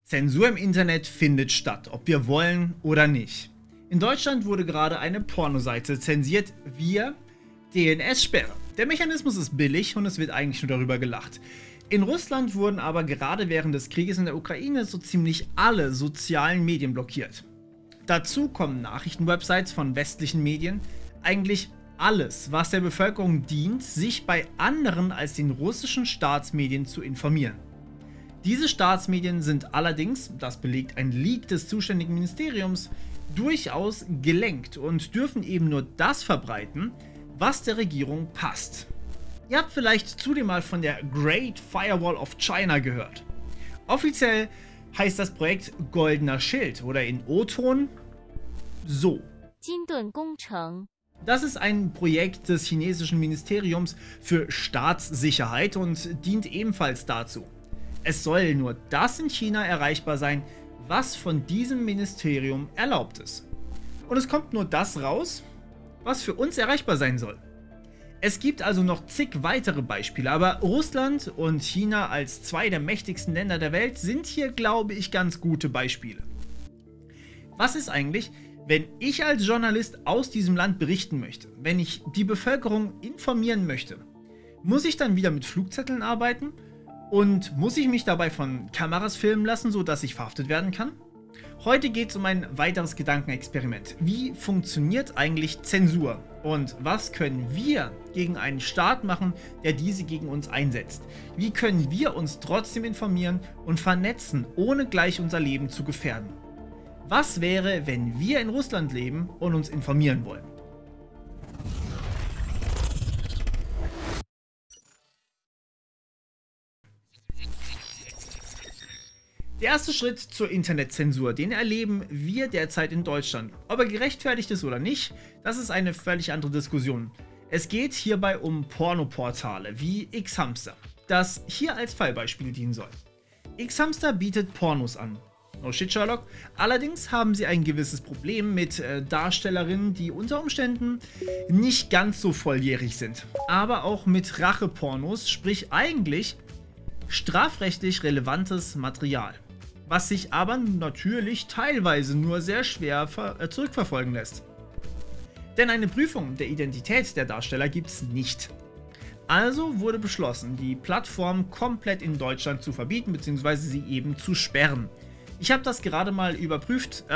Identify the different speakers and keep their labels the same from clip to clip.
Speaker 1: Zensur im Internet findet statt, ob wir wollen oder nicht. In Deutschland wurde gerade eine Pornoseite zensiert via DNS-Sperre. Der Mechanismus ist billig und es wird eigentlich nur darüber gelacht. In Russland wurden aber gerade während des Krieges in der Ukraine so ziemlich alle sozialen Medien blockiert. Dazu kommen Nachrichtenwebsites von westlichen Medien, eigentlich alles, was der Bevölkerung dient, sich bei anderen als den russischen Staatsmedien zu informieren. Diese Staatsmedien sind allerdings, das belegt ein Leak des zuständigen Ministeriums, durchaus gelenkt und dürfen eben nur das verbreiten, was der Regierung passt. Ihr habt vielleicht zudem mal von der Great Firewall of China gehört. Offiziell heißt das Projekt Goldener Schild oder in O-Ton so. Das ist ein Projekt des chinesischen Ministeriums für Staatssicherheit und dient ebenfalls dazu. Es soll nur das in China erreichbar sein, was von diesem Ministerium erlaubt ist. Und es kommt nur das raus, was für uns erreichbar sein soll. Es gibt also noch zig weitere Beispiele, aber Russland und China als zwei der mächtigsten Länder der Welt sind hier, glaube ich, ganz gute Beispiele. Was ist eigentlich, wenn ich als Journalist aus diesem Land berichten möchte, wenn ich die Bevölkerung informieren möchte? Muss ich dann wieder mit Flugzetteln arbeiten? Und muss ich mich dabei von Kameras filmen lassen, sodass ich verhaftet werden kann? Heute geht es um ein weiteres Gedankenexperiment. Wie funktioniert eigentlich Zensur? Und was können wir gegen einen Staat machen, der diese gegen uns einsetzt? Wie können wir uns trotzdem informieren und vernetzen, ohne gleich unser Leben zu gefährden? Was wäre, wenn wir in Russland leben und uns informieren wollen? Der erste Schritt zur Internetzensur, den erleben wir derzeit in Deutschland. Ob er gerechtfertigt ist oder nicht, das ist eine völlig andere Diskussion. Es geht hierbei um Pornoportale wie Xhamster, das hier als Fallbeispiel dienen soll. Xhamster bietet Pornos an. No shit, Sherlock. Allerdings haben sie ein gewisses Problem mit Darstellerinnen, die unter Umständen nicht ganz so volljährig sind. Aber auch mit Rachepornos, sprich eigentlich strafrechtlich relevantes Material, was sich aber natürlich teilweise nur sehr schwer zurückverfolgen lässt. Denn eine Prüfung der Identität der Darsteller gibt es nicht. Also wurde beschlossen, die Plattform komplett in Deutschland zu verbieten bzw. sie eben zu sperren. Ich habe das gerade mal überprüft.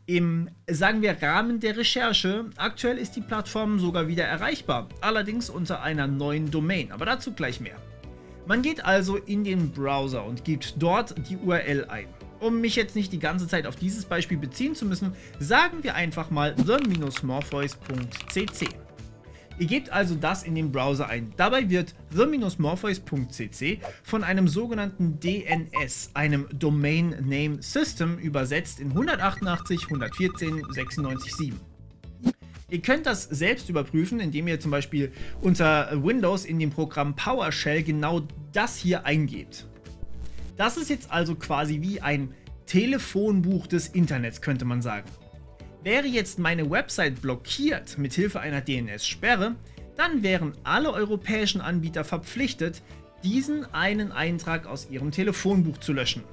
Speaker 1: Im, sagen wir, Rahmen der Recherche. Aktuell ist die Plattform sogar wieder erreichbar, allerdings unter einer neuen Domain, aber dazu gleich mehr. Man geht also in den Browser und gibt dort die URL ein. Um mich jetzt nicht die ganze Zeit auf dieses Beispiel beziehen zu müssen, sagen wir einfach mal the-morpheus.cc. Ihr gebt also das in den Browser ein. Dabei wird the-morpheus.cc von einem sogenannten DNS, einem Domain Name System, übersetzt in 188.114.96.7. Ihr könnt das selbst überprüfen, indem ihr zum Beispiel unter Windows in dem Programm PowerShell genau das hier eingebt. Das ist jetzt also quasi wie ein Telefonbuch des Internets, könnte man sagen. Wäre jetzt meine Website blockiert mit Hilfe einer DNS-Sperre, dann wären alle europäischen Anbieter verpflichtet, diesen einen Eintrag aus ihrem Telefonbuch zu löschen.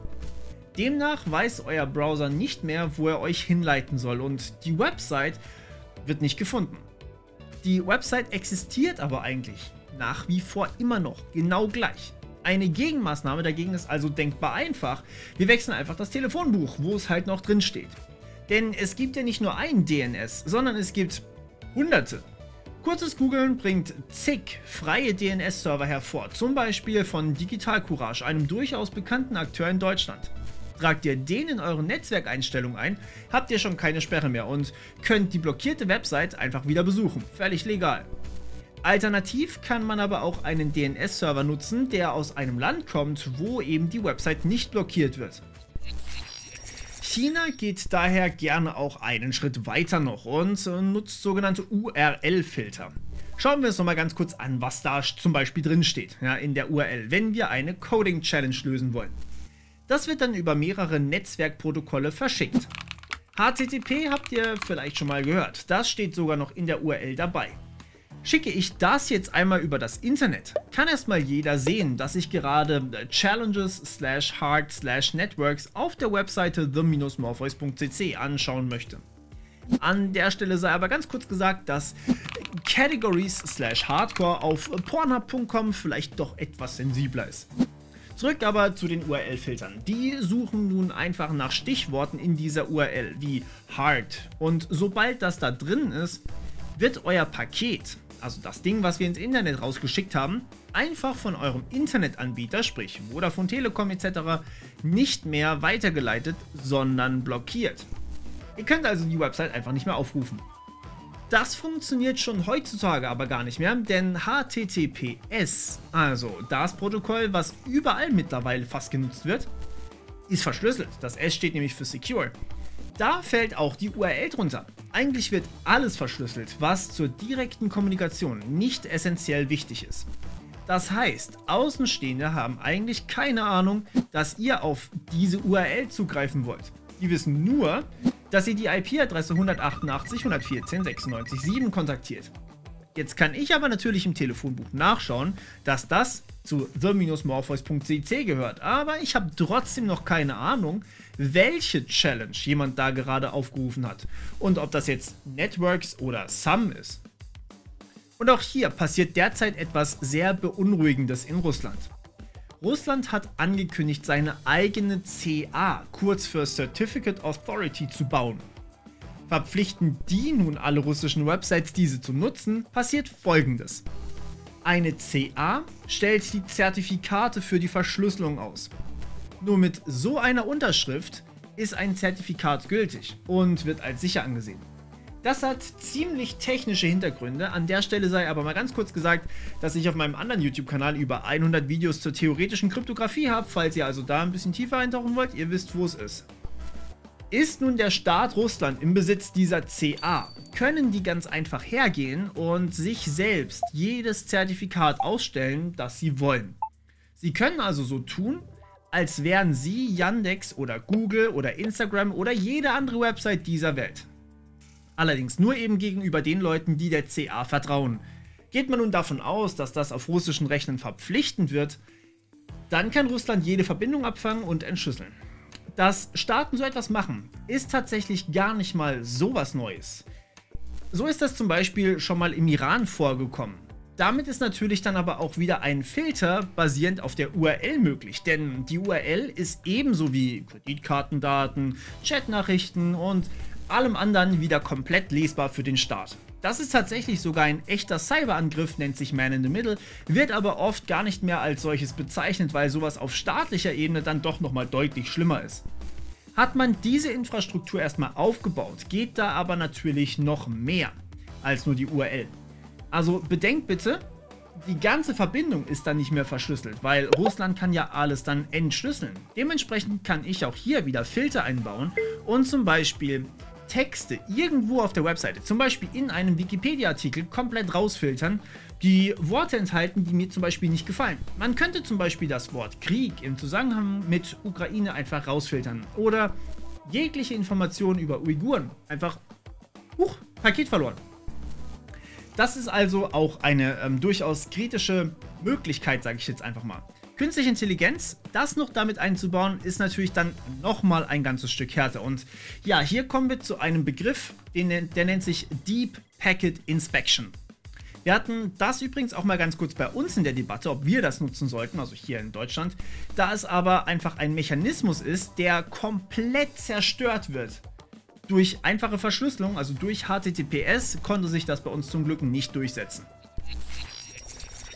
Speaker 1: Demnach weiß euer Browser nicht mehr, wo er euch hinleiten soll und die Website wird nicht gefunden. Die Website existiert aber eigentlich nach wie vor immer noch genau gleich. Eine Gegenmaßnahme dagegen ist also denkbar einfach. Wir wechseln einfach das Telefonbuch, wo es halt noch drin steht. Denn es gibt ja nicht nur ein DNS, sondern es gibt hunderte. Kurzes Googlen bringt zig freie DNS-Server hervor, zum Beispiel von Digital Courage, einem durchaus bekannten Akteur in Deutschland. Tragt ihr den in euren Netzwerkeinstellungen ein, habt ihr schon keine Sperre mehr und könnt die blockierte Website einfach wieder besuchen. Völlig legal. Alternativ kann man aber auch einen DNS-Server nutzen, der aus einem Land kommt, wo eben die Website nicht blockiert wird. China geht daher gerne auch einen Schritt weiter noch und nutzt sogenannte URL-Filter. Schauen wir uns nochmal ganz kurz an, was da zum Beispiel drin steht, ja, in der URL, wenn wir eine Coding-Challenge lösen wollen. Das wird dann über mehrere Netzwerkprotokolle verschickt. HTTP habt ihr vielleicht schon mal gehört, das steht sogar noch in der URL dabei. Schicke ich das jetzt einmal über das Internet, kann erstmal jeder sehen, dass ich gerade challenges/hard/networks auf der Webseite the-morpheus.cc anschauen möchte. An der Stelle sei aber ganz kurz gesagt, dass categories/hardcore auf pornhub.com vielleicht doch etwas sensibler ist. Zurück aber zu den URL-Filtern. Die suchen nun einfach nach Stichworten in dieser URL wie hard, und sobald das da drin ist, wird euer Paket, also das Ding, was wir ins Internet rausgeschickt haben, einfach von eurem Internetanbieter, sprich Vodafone, Telekom etc., nicht mehr weitergeleitet, sondern blockiert. Ihr könnt also die Website einfach nicht mehr aufrufen. Das funktioniert schon heutzutage aber gar nicht mehr, denn HTTPS, also das Protokoll, was überall mittlerweile fast genutzt wird, ist verschlüsselt. Das S steht nämlich für Secure. Da fällt auch die URL drunter. Eigentlich wird alles verschlüsselt, was zur direkten Kommunikation nicht essentiell wichtig ist. Das heißt, Außenstehende haben eigentlich keine Ahnung, dass ihr auf diese URL zugreifen wollt. Die wissen nur, dass ihr die IP-Adresse 188.114.96.7 kontaktiert. Jetzt kann ich aber natürlich im Telefonbuch nachschauen, dass das zu the-morpheus.cc gehört, aber ich habe trotzdem noch keine Ahnung, welche Challenge jemand da gerade aufgerufen hat und ob das jetzt Networks oder Some ist. Und auch hier passiert derzeit etwas sehr Beunruhigendes in Russland. Russland hat angekündigt, seine eigene CA, kurz für Certificate Authority, zu bauen. Verpflichten die nun alle russischen Websites, diese zu nutzen, passiert Folgendes. Eine CA stellt die Zertifikate für die Verschlüsselung aus. Nur mit so einer Unterschrift ist ein Zertifikat gültig und wird als sicher angesehen. Das hat ziemlich technische Hintergründe. An der Stelle sei aber mal ganz kurz gesagt, dass ich auf meinem anderen YouTube-Kanal über 100 Videos zur theoretischen Kryptographie habe. Falls ihr also da ein bisschen tiefer eintauchen wollt, ihr wisst, wo es ist. Ist nun der Staat Russland im Besitz dieser CA, können die ganz einfach hergehen und sich selbst jedes Zertifikat ausstellen, das sie wollen. Sie können also so tun, als wären sie Yandex oder Google oder Instagram oder jede andere Website dieser Welt. Allerdings nur eben gegenüber den Leuten, die der CA vertrauen. Geht man nun davon aus, dass das auf russischen Rechnern verpflichtend wird, dann kann Russland jede Verbindung abfangen und entschlüsseln. Dass Staaten so etwas machen, ist tatsächlich gar nicht mal so was Neues. So ist das zum Beispiel schon mal im Iran vorgekommen. Damit ist natürlich dann aber auch wieder ein Filter basierend auf der URL möglich, denn die URL ist ebenso wie Kreditkartendaten, Chatnachrichten und allem anderen wieder komplett lesbar für den Staat. Das ist tatsächlich sogar ein echter Cyberangriff, nennt sich Man in the Middle, wird aber oft gar nicht mehr als solches bezeichnet, weil sowas auf staatlicher Ebene dann doch nochmal deutlich schlimmer ist. Hat man diese Infrastruktur erstmal aufgebaut, geht da aber natürlich noch mehr als nur die URL. Also bedenkt bitte, die ganze Verbindung ist dann nicht mehr verschlüsselt, weil Russland kann ja alles dann entschlüsseln. Dementsprechend kann ich auch hier wieder Filter einbauen und zum Beispiel Texte irgendwo auf der Webseite, zum Beispiel in einem Wikipedia-Artikel, komplett rausfiltern, die Worte enthalten, die mir zum Beispiel nicht gefallen. Man könnte zum Beispiel das Wort Krieg im Zusammenhang mit Ukraine einfach rausfiltern oder jegliche Informationen über Uiguren einfach, Paket verloren. Das ist also auch eine durchaus kritische Möglichkeit, sage ich jetzt einfach mal. Künstliche Intelligenz, das noch damit einzubauen, ist natürlich dann nochmal ein ganzes Stück härter. Und ja, hier kommen wir zu einem Begriff, der nennt sich Deep Packet Inspection. Wir hatten das übrigens auch mal ganz kurz bei uns in der Debatte, ob wir das nutzen sollten, also hier in Deutschland, da es aber einfach ein Mechanismus ist, der komplett zerstört wird. Durch einfache Verschlüsselung, also durch HTTPS, konnte sich das bei uns zum Glück nicht durchsetzen.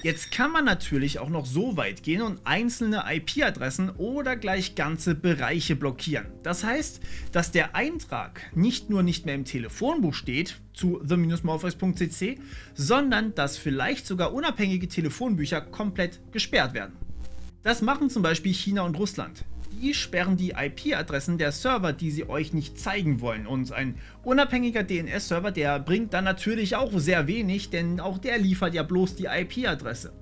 Speaker 1: Jetzt kann man natürlich auch noch so weit gehen und einzelne IP-Adressen oder gleich ganze Bereiche blockieren. Das heißt, dass der Eintrag nicht nur nicht mehr im Telefonbuch steht zu the-morpheus.cc, sondern dass vielleicht sogar unabhängige Telefonbücher komplett gesperrt werden. Das machen zum Beispiel China und Russland. Die sperren die IP-Adressen der Server, die sie euch nicht zeigen wollen. Und ein unabhängiger DNS-Server, der bringt dann natürlich auch sehr wenig, denn auch der liefert ja bloß die IP-Adresse.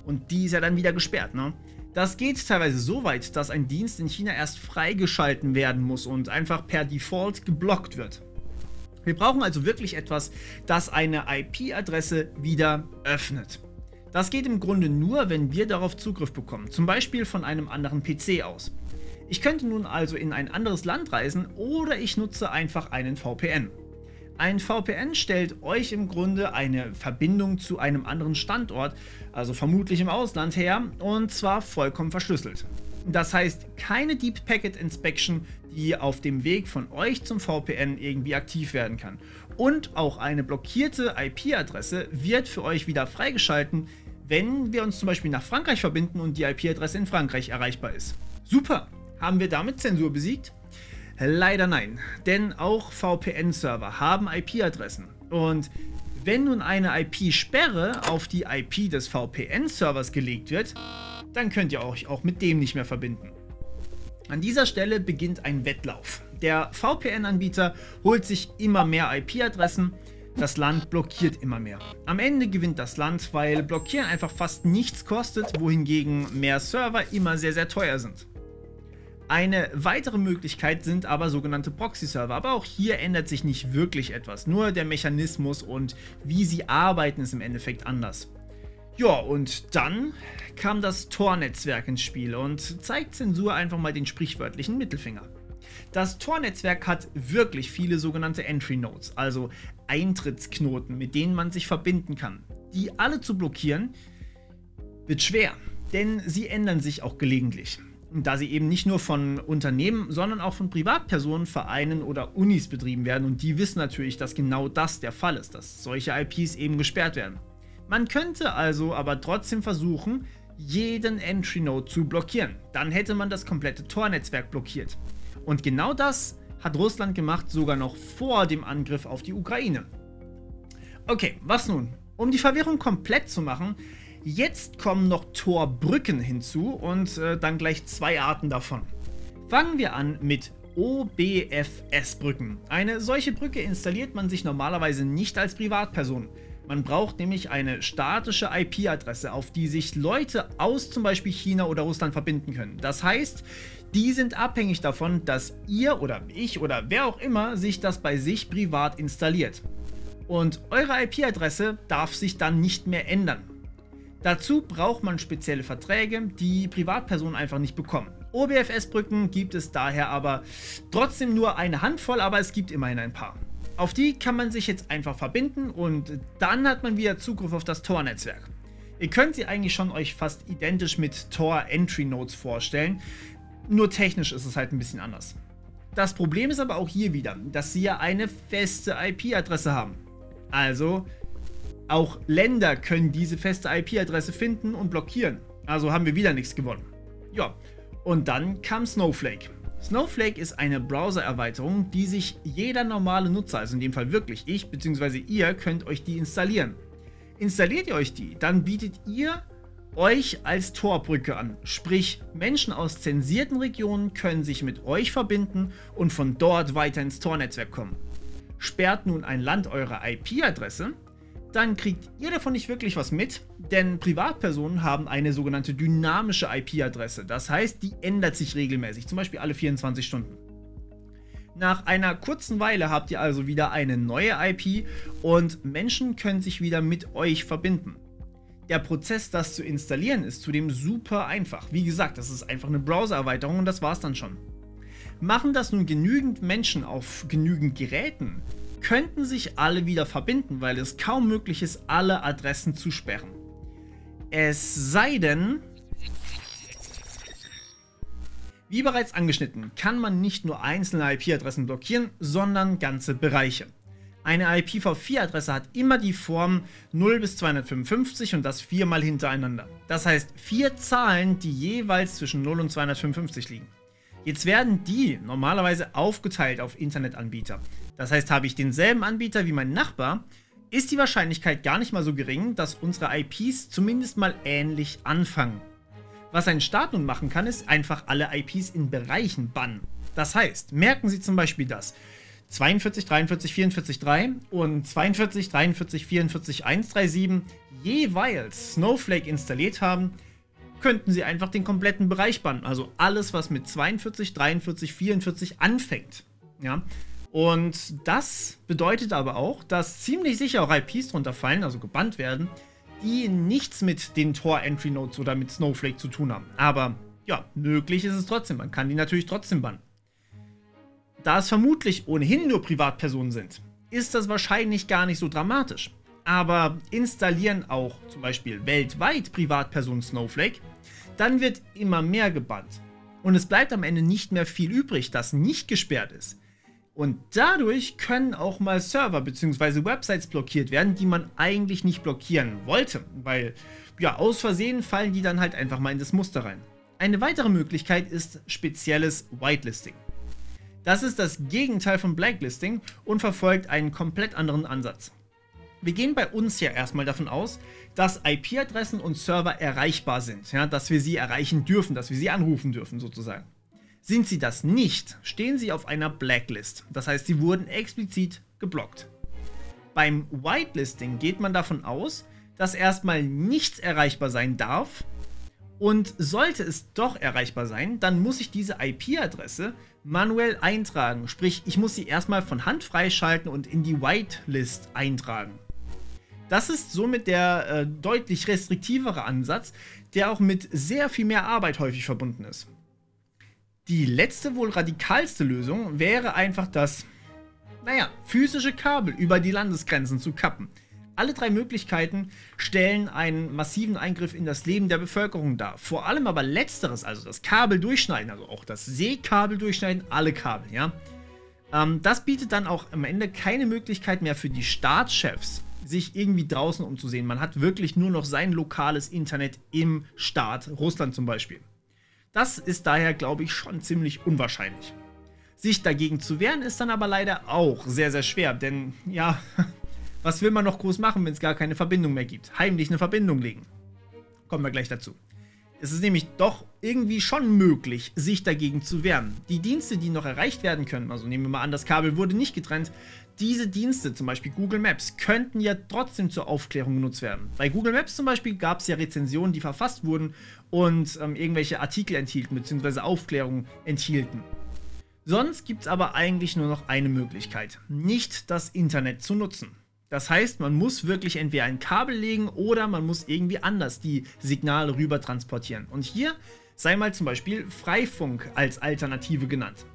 Speaker 1: Und die ist ja dann wieder gesperrt, ne? Das geht teilweise so weit, dass ein Dienst in China erst freigeschalten werden muss und einfach per Default geblockt wird. Wir brauchen also wirklich etwas, das eine IP-Adresse wieder öffnet. Das geht im Grunde nur, wenn wir darauf Zugriff bekommen, zum Beispiel von einem anderen PC aus. Ich könnte nun also in ein anderes Land reisen oder ich nutze einfach einen VPN. Ein VPN stellt euch im Grunde eine Verbindung zu einem anderen Standort, also vermutlich im Ausland her, und zwar vollkommen verschlüsselt. Das heißt, keine Deep Packet Inspection, die auf dem Weg von euch zum VPN irgendwie aktiv werden kann. Und auch eine blockierte IP-Adresse wird für euch wieder freigeschalten, wenn wir uns zum Beispiel nach Frankreich verbinden und die IP-Adresse in Frankreich erreichbar ist. Super! Haben wir damit Zensur besiegt? Leider nein, denn auch VPN-Server haben IP-Adressen. Und wenn nun eine IP-Sperre auf die IP des VPN-Servers gelegt wird, dann könnt ihr euch auch mit dem nicht mehr verbinden. An dieser Stelle beginnt ein Wettlauf. Der VPN-Anbieter holt sich immer mehr IP-Adressen, das Land blockiert immer mehr. Am Ende gewinnt das Land, weil Blockieren einfach fast nichts kostet, wohingegen mehr Server immer sehr, sehr teuer sind. Eine weitere Möglichkeit sind aber sogenannte Proxy-Server, aber auch hier ändert sich nicht wirklich etwas, nur der Mechanismus und wie sie arbeiten ist im Endeffekt anders. Ja, und dann kam das Tor-Netzwerk ins Spiel und zeigt Zensur einfach mal den sprichwörtlichen Mittelfinger. Das Tor-Netzwerk hat wirklich viele sogenannte Entry-Nodes, also Eintrittsknoten, mit denen man sich verbinden kann. Die alle zu blockieren, wird schwer, denn sie ändern sich auch gelegentlich. Da sie eben nicht nur von Unternehmen, sondern auch von Privatpersonen, Vereinen oder Unis betrieben werden und die wissen natürlich, dass genau das der Fall ist, dass solche IPs eben gesperrt werden. Man könnte also aber trotzdem versuchen, jeden Entry-Node zu blockieren. Dann hätte man das komplette Tor-Netzwerk blockiert. Und genau das hat Russland gemacht, sogar noch vor dem Angriff auf die Ukraine. Okay, was nun? Um die Verwirrung komplett zu machen, jetzt kommen noch Tor-Brücken hinzu und dann gleich zwei Arten davon. Fangen wir an mit OBFS-Brücken. Eine solche Brücke installiert man sich normalerweise nicht als Privatperson. Man braucht nämlich eine statische IP-Adresse, auf die sich Leute aus zum Beispiel China oder Russland verbinden können. Das heißt, die sind abhängig davon, dass ihr oder ich oder wer auch immer sich das bei sich privat installiert. Und eure IP-Adresse darf sich dann nicht mehr ändern. Dazu braucht man spezielle Verträge, die Privatpersonen einfach nicht bekommen. OBFS-Brücken gibt es daher aber trotzdem nur eine Handvoll, aber es gibt immerhin ein paar. Auf die kann man sich jetzt einfach verbinden und dann hat man wieder Zugriff auf das Tor-Netzwerk. Ihr könnt sie eigentlich schon euch fast identisch mit Tor-Entry-Nodes vorstellen, nur technisch ist es halt ein bisschen anders. Das Problem ist aber auch hier wieder, dass sie ja eine feste IP-Adresse haben. Also auch Länder können diese feste IP-Adresse finden und blockieren. Also haben wir wieder nichts gewonnen. Ja, und dann kam Snowflake. Snowflake ist eine Browser-Erweiterung, die sich jeder normale Nutzer, also in dem Fall wirklich ich bzw. ihr, könnt euch die installieren. Installiert ihr euch die, dann bietet ihr euch als Torbrücke an. Sprich, Menschen aus zensierten Regionen können sich mit euch verbinden und von dort weiter ins Tor-Netzwerk kommen. Sperrt nun ein Land eure IP-Adresse, dann kriegt ihr davon nicht wirklich was mit, denn Privatpersonen haben eine sogenannte dynamische IP-Adresse. Das heißt, die ändert sich regelmäßig, zum Beispiel alle 24 Stunden. Nach einer kurzen Weile habt ihr also wieder eine neue IP und Menschen können sich wieder mit euch verbinden. Der Prozess, das zu installieren, ist zudem super einfach. Wie gesagt, das ist einfach eine Browser-Erweiterung und das war's dann schon. Machen das nun genügend Menschen auf genügend Geräten, könnten sich alle wieder verbinden, weil es kaum möglich ist, alle Adressen zu sperren. Es sei denn, wie bereits angeschnitten, kann man nicht nur einzelne IP-Adressen blockieren, sondern ganze Bereiche. Eine IPv4-Adresse hat immer die Form 0 bis 255 und das viermal hintereinander. Das heißt 4 Zahlen, die jeweils zwischen 0 und 255 liegen. Jetzt werden die normalerweise aufgeteilt auf Internetanbieter. Das heißt, habe ich denselben Anbieter wie mein Nachbar, ist die Wahrscheinlichkeit gar nicht mal so gering, dass unsere IPs zumindest mal ähnlich anfangen. Was ein Staat nun machen kann, ist einfach alle IPs in Bereichen bannen. Das heißt, merken Sie zum Beispiel das 42, 43, 44, 3 und 42, 43, 44, 137 jeweils Snowflake installiert haben, könnten Sie einfach den kompletten Bereich bannen. Also alles, was mit 42, 43, 44 anfängt. Ja? Und das bedeutet aber auch, dass ziemlich sicher auch IPs drunter fallen, also gebannt werden, die nichts mit den Tor Entry Nodes oder mit Snowflake zu tun haben. Aber ja, möglich ist es trotzdem. Man kann die natürlich trotzdem bannen. Da es vermutlich ohnehin nur Privatpersonen sind, ist das wahrscheinlich gar nicht so dramatisch. Aber installieren auch zum Beispiel weltweit Privatpersonen Snowflake, dann wird immer mehr gebannt. Und es bleibt am Ende nicht mehr viel übrig, das nicht gesperrt ist. Und dadurch können auch mal Server bzw. Websites blockiert werden, die man eigentlich nicht blockieren wollte, weil ja, aus Versehen fallen die dann halt einfach mal in das Muster rein. Eine weitere Möglichkeit ist spezielles Whitelisting. Das ist das Gegenteil von Blacklisting und verfolgt einen komplett anderen Ansatz. Wir gehen bei uns ja erstmal davon aus, dass IP-Adressen und Server erreichbar sind, ja, dass wir sie erreichen dürfen, dass wir sie anrufen dürfen sozusagen. Sind sie das nicht, stehen sie auf einer Blacklist, das heißt, sie wurden explizit geblockt. Beim Whitelisting geht man davon aus, dass erstmal nichts erreichbar sein darf und sollte es doch erreichbar sein, dann muss ich diese IP-Adresse manuell eintragen, sprich, ich muss sie erstmal von Hand freischalten und in die Whitelist eintragen. Das ist somit der deutlich restriktivere Ansatz, der auch mit sehr viel mehr Arbeit häufig verbunden ist. Die letzte, wohl radikalste Lösung wäre einfach das, physische Kabel über die Landesgrenzen zu kappen. Alle drei Möglichkeiten stellen einen massiven Eingriff in das Leben der Bevölkerung dar. Vor allem aber letzteres, also das Kabel durchschneiden, also auch das Seekabel durchschneiden, alle Kabel, ja. Das bietet dann auch am Ende keine Möglichkeit mehr für die Staatschefs, sich irgendwie draußen umzusehen. Man hat wirklich nur noch sein lokales Internet im Staat, Russland zum Beispiel. Das ist daher, glaube ich, schon ziemlich unwahrscheinlich. Sich dagegen zu wehren ist dann aber leider auch sehr, sehr schwer, denn ja, was will man noch groß machen, wenn es gar keine Verbindung mehr gibt? Heimlich eine Verbindung legen. Kommen wir gleich dazu. Es ist nämlich doch irgendwie schon möglich, sich dagegen zu wehren. Die Dienste, die noch erreicht werden können, also nehmen wir mal an, das Kabel wurde nicht getrennt, diese Dienste, zum Beispiel Google Maps, könnten ja trotzdem zur Aufklärung genutzt werden. Bei Google Maps zum Beispiel gab es ja Rezensionen, die verfasst wurden und irgendwelche Artikel enthielten, beziehungsweise Aufklärungen enthielten. Sonst gibt es aber eigentlich nur noch eine Möglichkeit, nicht das Internet zu nutzen. Das heißt, man muss wirklich entweder ein Kabel legen oder man muss irgendwie anders die Signale rüber transportieren. Und hier sei mal zum Beispiel Freifunk als Alternative genannt.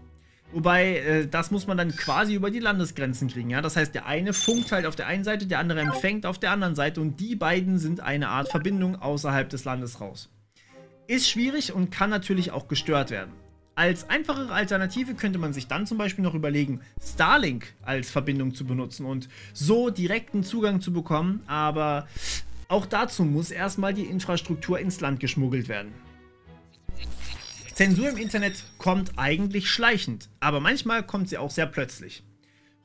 Speaker 1: Wobei, das muss man dann quasi über die Landesgrenzen kriegen. Ja? Das heißt, der eine funkt halt auf der einen Seite, der andere empfängt auf der anderen Seite und die beiden sind eine Art Verbindung außerhalb des Landes raus. Ist schwierig und kann natürlich auch gestört werden. Als einfachere Alternative könnte man sich dann zum Beispiel noch überlegen, Starlink als Verbindung zu benutzen und so direkten Zugang zu bekommen, aber auch dazu muss erstmal die Infrastruktur ins Land geschmuggelt werden. Zensur im Internet kommt eigentlich schleichend, aber manchmal kommt sie auch sehr plötzlich.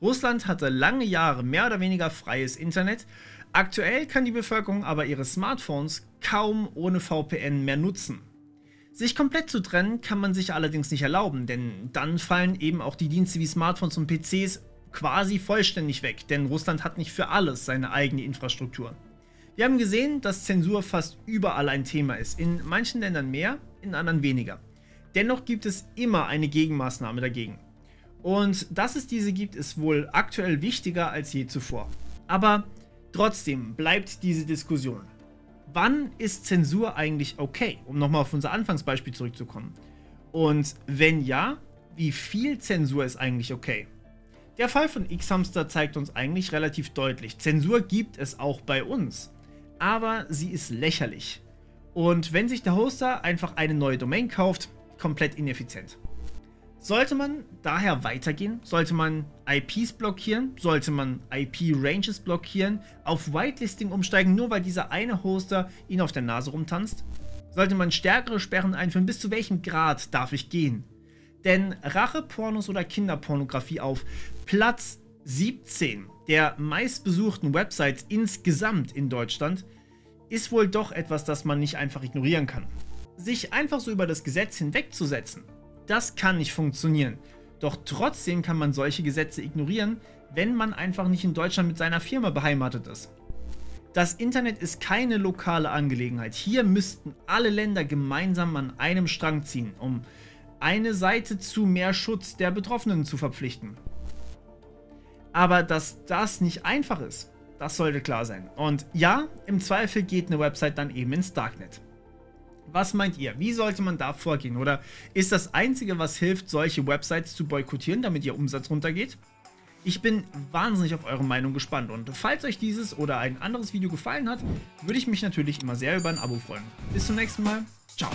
Speaker 1: Russland hatte lange Jahre mehr oder weniger freies Internet, aktuell kann die Bevölkerung aber ihre Smartphones kaum ohne VPN mehr nutzen. Sich komplett zu trennen kann man sich allerdings nicht erlauben, denn dann fallen eben auch die Dienste wie Smartphones und PCs quasi vollständig weg, denn Russland hat nicht für alles seine eigene Infrastruktur. Wir haben gesehen, dass Zensur fast überall ein Thema ist, in manchen Ländern mehr, in anderen weniger. Dennoch gibt es immer eine Gegenmaßnahme dagegen. Und dass es diese gibt, ist wohl aktuell wichtiger als je zuvor. Aber trotzdem bleibt diese Diskussion. Wann ist Zensur eigentlich okay? Um nochmal auf unser Anfangsbeispiel zurückzukommen. Und wenn ja, wie viel Zensur ist eigentlich okay? Der Fall von Xhamster zeigt uns eigentlich relativ deutlich. Zensur gibt es auch bei uns, aber sie ist lächerlich. Und wenn sich der Hoster einfach eine neue Domain kauft, komplett ineffizient. Sollte man daher weitergehen? Sollte man IPs blockieren? Sollte man IP-Ranges blockieren? Auf Whitelisting umsteigen, nur weil dieser eine Hoster ihn auf der Nase rumtanzt? Sollte man stärkere Sperren einführen? Bis zu welchem Grad darf ich gehen? Denn Rache-Pornos oder Kinderpornografie auf Platz 17 der meistbesuchten Websites insgesamt in Deutschland ist wohl doch etwas, das man nicht einfach ignorieren kann. Sich einfach so über das Gesetz hinwegzusetzen, das kann nicht funktionieren. Doch trotzdem kann man solche Gesetze ignorieren, wenn man einfach nicht in Deutschland mit seiner Firma beheimatet ist. Das Internet ist keine lokale Angelegenheit. Hier müssten alle Länder gemeinsam an einem Strang ziehen, um eine Seite zu mehr Schutz der Betroffenen zu verpflichten. Aber dass das nicht einfach ist, das sollte klar sein. Und ja, im Zweifel geht eine Website dann eben ins Darknet. Was meint ihr? Wie sollte man da vorgehen? Oder ist das Einzige, was hilft, solche Websites zu boykottieren, damit ihr Umsatz runtergeht? Ich bin wahnsinnig auf eure Meinung gespannt und falls euch dieses oder ein anderes Video gefallen hat, würde ich mich natürlich immer sehr über ein Abo freuen. Bis zum nächsten Mal. Ciao.